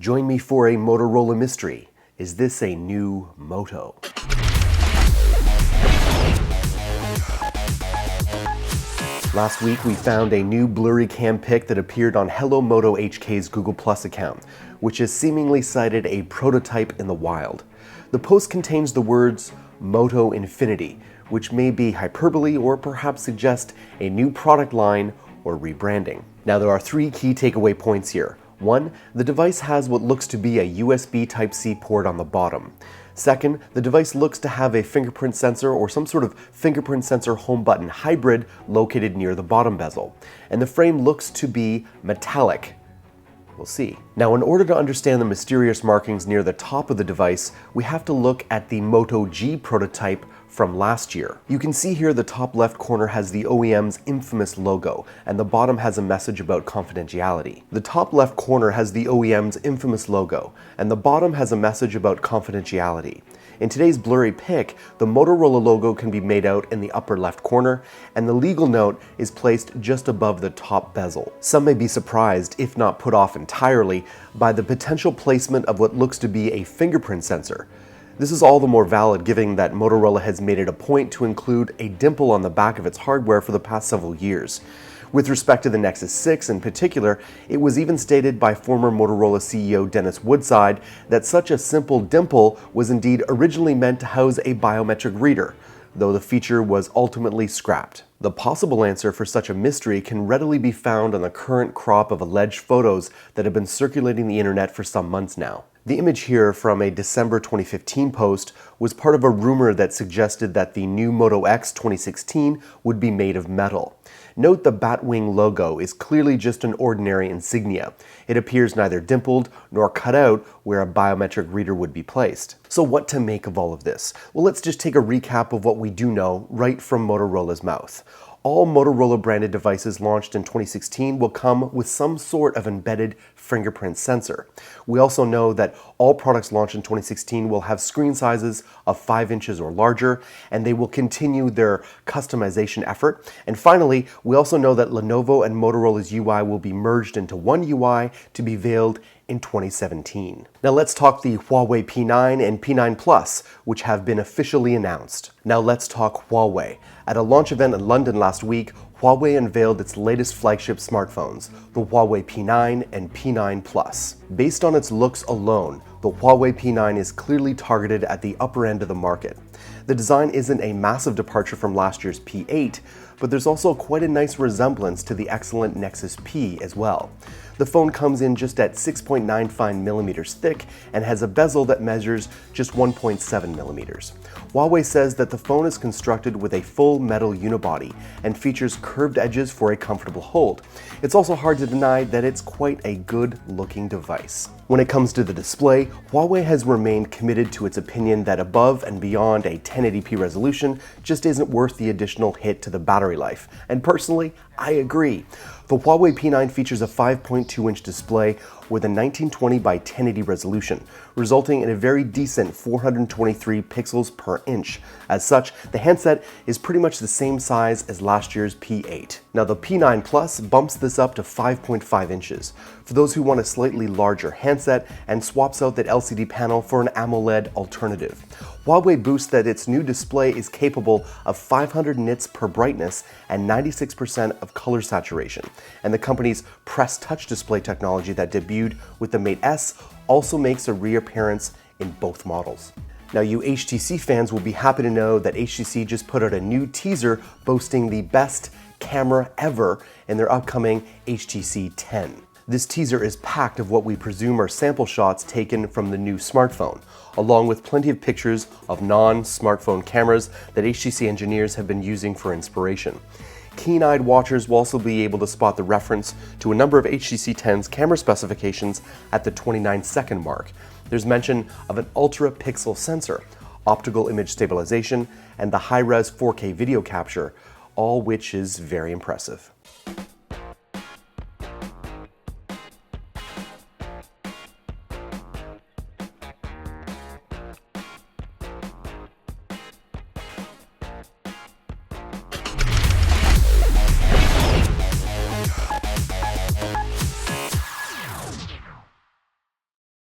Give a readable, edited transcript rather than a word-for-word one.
Join me for a Motorola mystery. Is this a new Moto? Last week, we found a new blurry cam pic that appeared on Hello Moto HK's Google Plus account, which has seemingly cited a prototype in the wild. The post contains the words Moto Infinity, which may be hyperbole or perhaps suggest a new product line or rebranding. Now, there are three key takeaway points here. One, the device has what looks to be a USB Type-C port on the bottom. Second, the device looks to have a fingerprint sensor or some sort of fingerprint sensor home button hybrid located near the bottom bezel. And the frame looks to be metallic. We'll see. Now, in order to understand the mysterious markings near the top of the device, we have to look at the Moto G prototype from last year. You can see here the top left corner has the OEM's infamous logo, and the bottom has a message about confidentiality. The top left corner has the OEM's infamous logo, and the bottom has a message about confidentiality. In today's blurry pic, the Motorola logo can be made out in the upper left corner, and the legal note is placed just above the top bezel. Some may be surprised, if not put off entirely, by the potential placement of what looks to be a fingerprint sensor. This is all the more valid given that Motorola has made it a point to include a dimple on the back of its hardware for the past several years. With respect to the Nexus 6 in particular, it was even stated by former Motorola CEO Dennis Woodside that such a simple dimple was indeed originally meant to house a biometric reader, though the feature was ultimately scrapped. The possible answer for such a mystery can readily be found on the current crop of alleged photos that have been circulating the internet for some months now. The image here from a December 2015 post was part of a rumor that suggested that the new Moto X 2016 would be made of metal. Note the Batwing logo is clearly just an ordinary insignia. It appears neither dimpled nor cut out where a biometric reader would be placed. So what to make of all of this? Well, let's just take a recap of what we do know right from Motorola's mouth. All Motorola branded devices launched in 2016 will come with some sort of embedded fingerprint sensor. We also know that all products launched in 2016 will have screen sizes of 5 inches or larger, and they will continue their customization effort. And finally, we also know that Lenovo and Motorola's UI will be merged into one UI to be veiled in 2017. Now let's talk the Huawei P9 and P9 Plus, which have been officially announced. Now let's talk Huawei. At a launch event in London last week, Huawei unveiled its latest flagship smartphones, the Huawei P9 and P9 Plus. Based on its looks alone, the Huawei P9 is clearly targeted at the upper end of the market. The design isn't a massive departure from last year's P8, but there's also quite a nice resemblance to the excellent Nexus P as well. The phone comes in just at 6.95 millimeters thick and has a bezel that measures just 1.7 millimeters. Huawei says that the phone is constructed with a full metal unibody and features curved edges for a comfortable hold. It's also hard to deny that it's quite a good-looking device. When it comes to the display, Huawei has remained committed to its opinion that above and beyond a 1080p resolution just isn't worth the additional hit to the battery life. And personally, I agree. The Huawei P9 features a 5.2-inch display with a 1920 by 1080 resolution, resulting in a very decent 423 pixels per inch. As such, the handset is pretty much the same size as last year's P8. Now, the P9 Plus bumps this up to 5.5 inches for those who want a slightly larger handset and swaps out that LCD panel for an AMOLED alternative. Huawei boasts that its new display is capable of 500 nits per brightness and 96% of color saturation, and the company's Press Touch display technology that debuted with the Mate S also makes a reappearance in both models. Now, you HTC fans will be happy to know that HTC just put out a new teaser boasting the best camera ever in their upcoming HTC 10. This teaser is packed of what we presume are sample shots taken from the new smartphone, along with plenty of pictures of non-smartphone cameras that HTC engineers have been using for inspiration. Keen-eyed watchers will also be able to spot the reference to a number of HTC 10's camera specifications at the 29-second mark. There's mention of an ultra-pixel sensor, optical image stabilization, and the high-res 4K video capture, all which is very impressive.